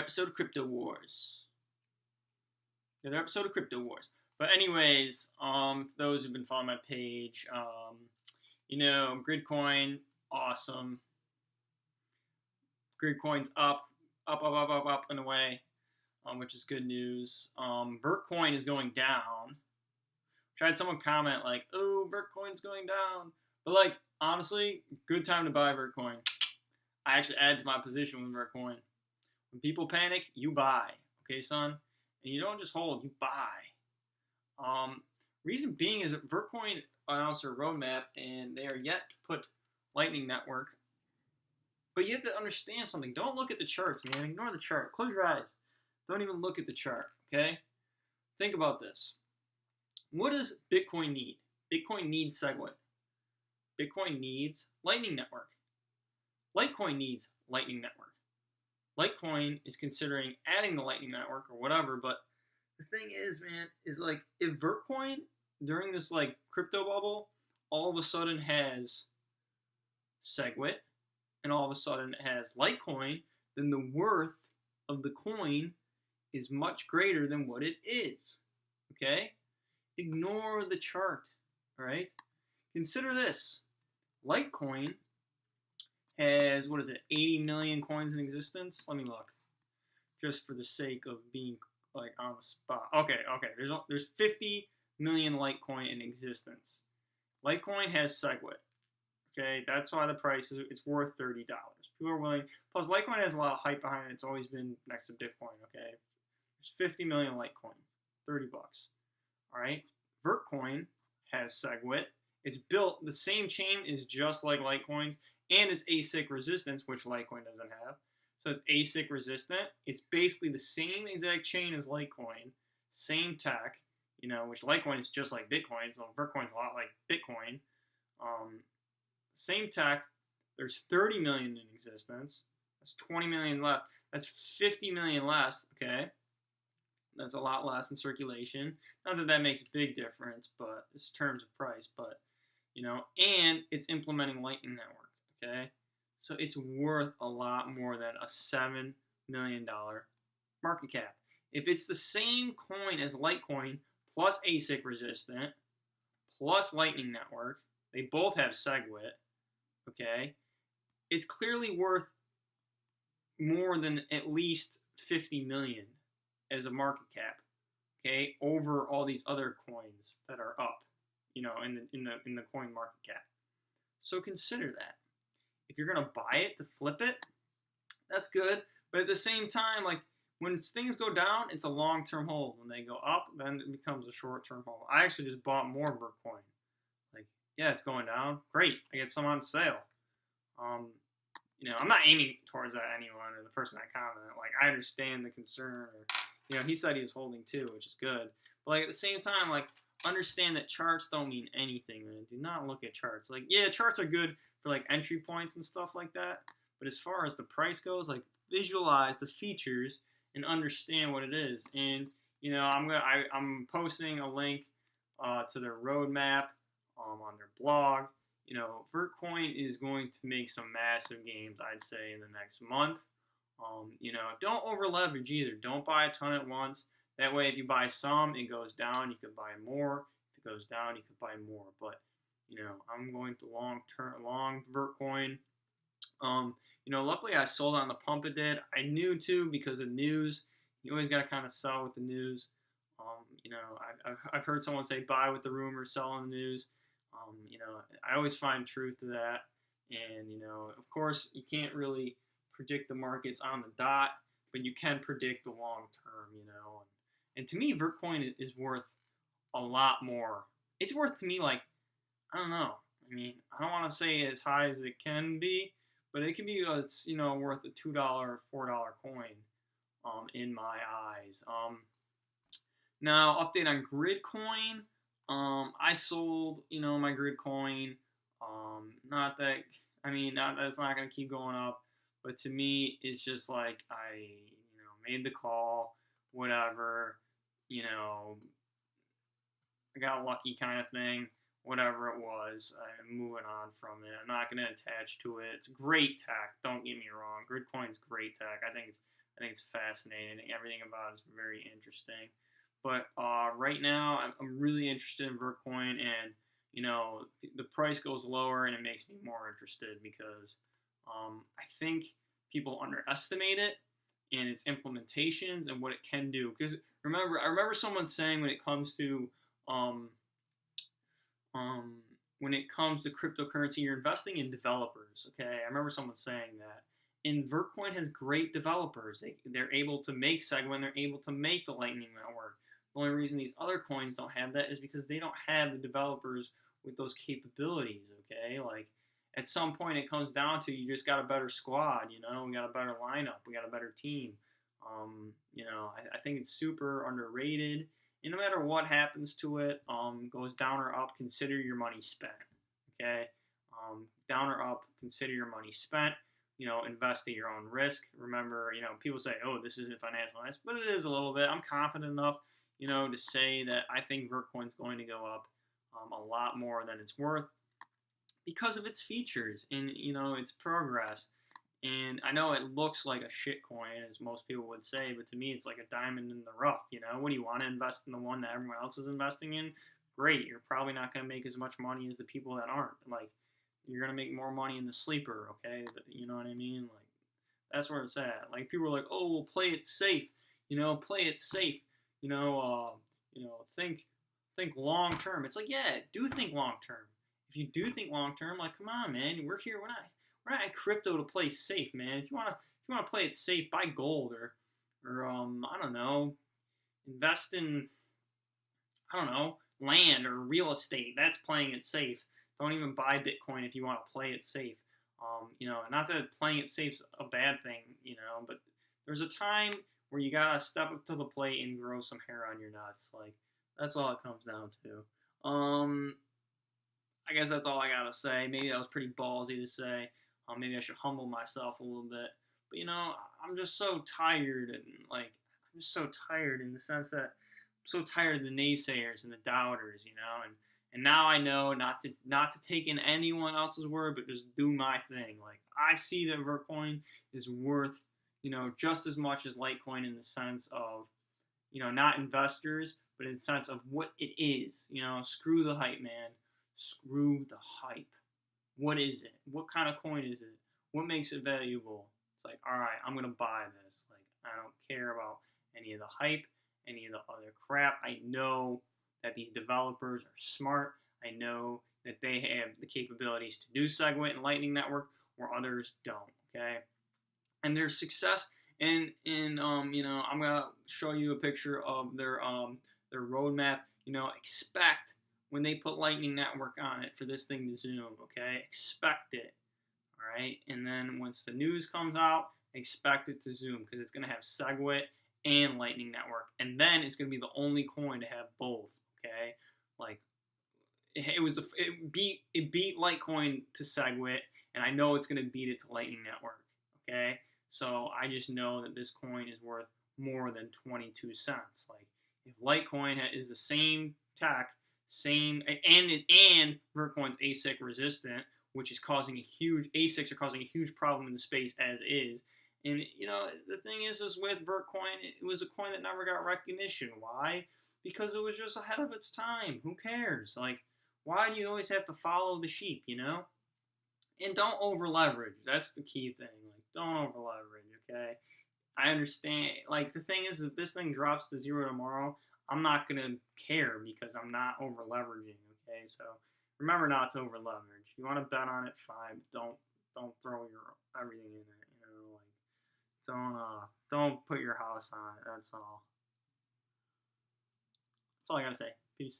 Episode of Crypto Wars. Another episode of Crypto Wars. But anyways, for those who've been following my page, Gridcoin, awesome. Gridcoin's up and away, which is good news. Vertcoin is going down. I had someone comment like, "Oh, Vertcoin's going down," but like honestly, good time to buy Vertcoin. I actually added to my position with Vertcoin. When people panic, you buy. Okay, son? And you don't just hold, you buy. Reason being is that Vertcoin announced their roadmap, and they are yet to put Lightning Network. But you have to understand something. Don't look at the charts, man. Ignore the chart. Close your eyes. Don't even look at the chart, okay? Think about this. What does Bitcoin need? Bitcoin needs SegWit. Bitcoin needs Lightning Network. Litecoin needs Lightning Network. Litecoin is considering adding the Lightning Network or whatever, but the thing is, man, is like if Vertcoin during this like crypto bubble all of a sudden has SegWit and all of a sudden it has Litecoin, then the worth of the coin is much greater than what it is. Okay? Ignore the chart. Alright? Consider this. Litecoin has, 80 million coins in existence? Let me look. Just for the sake of being like on the spot. Okay. There's 50 million Litecoin in existence. Litecoin has SegWit. Okay, that's why the price it's worth $30. People are willing. Plus, Litecoin has a lot of hype behind it. It's always been next to Bitcoin. Okay, there's 50 million Litecoin, $30. All right, Vertcoin has SegWit. It's built the same chain is just like Litecoin's, and it's ASIC resistance, which Litecoin doesn't have. So it's ASIC resistant. It's basically the same exact chain as Litecoin, same tech. Which Litecoin is just like Bitcoin, so Vertcoin's a lot like Bitcoin. Same tech. There's 30 million in existence. That's 20 million less. That's 50 million less. Okay, that's a lot less in circulation. Not that that makes a big difference, but it's in terms of price. But and it's implementing Lightning Network. Okay, so it's worth a lot more than a $7 million market cap. If it's the same coin as Litecoin plus ASIC resistant plus Lightning Network, they both have SegWit. Okay, it's clearly worth more than at least 50 million as a market cap. Okay, over all these other coins that are up, in the coin market cap. So consider that. If you're gonna buy it to flip it, that's good. But at the same time, like when things go down, it's a long-term hold. When they go up, then it becomes a short-term hold. I actually just bought more Vertcoin. Yeah, it's going down. Great, I get some on sale. I'm not aiming towards that anyone or the person that commented. Like, I understand the concern. Or, he said he was holding too, which is good. But like at the same time, like understand that charts don't mean anything, man. Do not look at charts. Like, yeah, charts are good for like entry points and stuff like that. But as far as the price goes, like visualize the features and understand what it is. And I'm posting a link to their roadmap. On their blog. Vertcoin is going to make some massive gains, I'd say, in the next month. Don't over leverage either. Don't buy a ton at once. That way, if you buy some, it goes down, you could buy more. If it goes down, you could buy more. But, I'm going to long Vertcoin. Luckily I sold on the pump it did. I knew too because of news. You always got to kind of sell with the news. I've heard someone say buy with the rumors, sell on the news. I always find truth to that. And, of course, you can't really predict the markets on the dot, but you can predict the long term, And to me, Vertcoin is worth a lot more. It's worth to me like, I don't know. I mean, I don't want to say as high as it can be, but it can be, worth a $2, $4 coin in my eyes. Now, update on Gridcoin. I sold, my Gridcoin. That's not going to keep going up. But to me, it's just like I, made the call, whatever, I got lucky kind of thing, whatever it was. I'm moving on from it. I'm not going to attach to it. It's great tech. Don't get me wrong. Gridcoin's great tech. I think I think it's fascinating. I think everything about it is very interesting. But right now, I'm really interested in Vertcoin, and the price goes lower, and it makes me more interested because I think people underestimate it and its implementations and what it can do. Because I remember someone saying when it comes to um, um, cryptocurrency, you're investing in developers. Okay, I remember someone saying that. And Vertcoin has great developers. They're able to make Segwit. They're able to make the Lightning Network. The only reason these other coins don't have that is because they don't have the developers with those capabilities. Okay, like at some point it comes down to you just got a better squad. We got a better lineup. We got a better team. I think it's super underrated. And no matter what happens to it, goes down or up, consider your money spent. Okay, down or up, consider your money spent. Invest at your own risk. Remember, people say, "Oh, this isn't financial advice," but it is a little bit. I'm confident enough, to say that I think Vertcoin's going to go up a lot more than it's worth because of its features and its progress. And I know it looks like a shit coin, as most people would say, but to me, it's like a diamond in the rough. What do you want to invest in the one that everyone else is investing in? Great. You're probably not going to make as much money as the people that aren't. Like, you're going to make more money in the sleeper, okay? You know what I mean? Like, that's where it's at. Like, people are like, oh, well, play it safe. Play it safe. Think long term. It's like, yeah, do think long term. If you do think long term, like, come on, man, we're here. We're not in crypto to play safe, man. If you wanna play it safe, buy gold or I don't know, invest in land or real estate. That's playing it safe. Don't even buy Bitcoin if you want to play it safe. Not that playing it safe's a bad thing, but there's a time where you gotta step up to the plate and grow some hair on your nuts. Like that's all it comes down to. I guess that's all I gotta say. Maybe that was pretty ballsy to say. Maybe I should humble myself a little bit. But I'm just so tired, and I'm just so tired in the sense that I'm so tired of the naysayers and the doubters, and now I know not to take in anyone else's word, but just do my thing. Like I see that Vertcoin is worth, just as much as Litecoin in the sense of, not investors, but in the sense of what it is. Screw the hype, man. Screw the hype. What is it? What kind of coin is it? What makes it valuable? It's like, all right, I'm going to buy this. Like, I don't care about any of the hype, any of the other crap. I know that these developers are smart. I know that they have the capabilities to do Segwit and Lightning Network where others don't, okay? And their success, and I'm going to show you a picture of their roadmap. Expect when they put Lightning Network on it for this thing to zoom, okay? Expect it, all right? And then once the news comes out, expect it to zoom because it's going to have Segwit and Lightning Network. And then it's going to be the only coin to have both, okay? Like, it beat Litecoin to Segwit, and I know it's going to beat it to Lightning Network, okay? So I just know that this coin is worth more than 22 cents. Like, if Litecoin is the same tech, and Vertcoin's ASIC resistant, which is causing ASICs are causing a huge problem in the space as is. And the thing is with Vertcoin, it was a coin that never got recognition. Why? Because it was just ahead of its time. Who cares? Like, why do you always have to follow the sheep? And don't over leverage. That's the key thing. Like, don't over leverage. Okay. I understand. Like, the thing is, if this thing drops to zero tomorrow, I'm not going to care because I'm not over leveraging, okay? So remember not to over leverage. If you want to bet on it, fine. Don't throw your everything in it, don't put your house on it. That's all I got to say. Peace.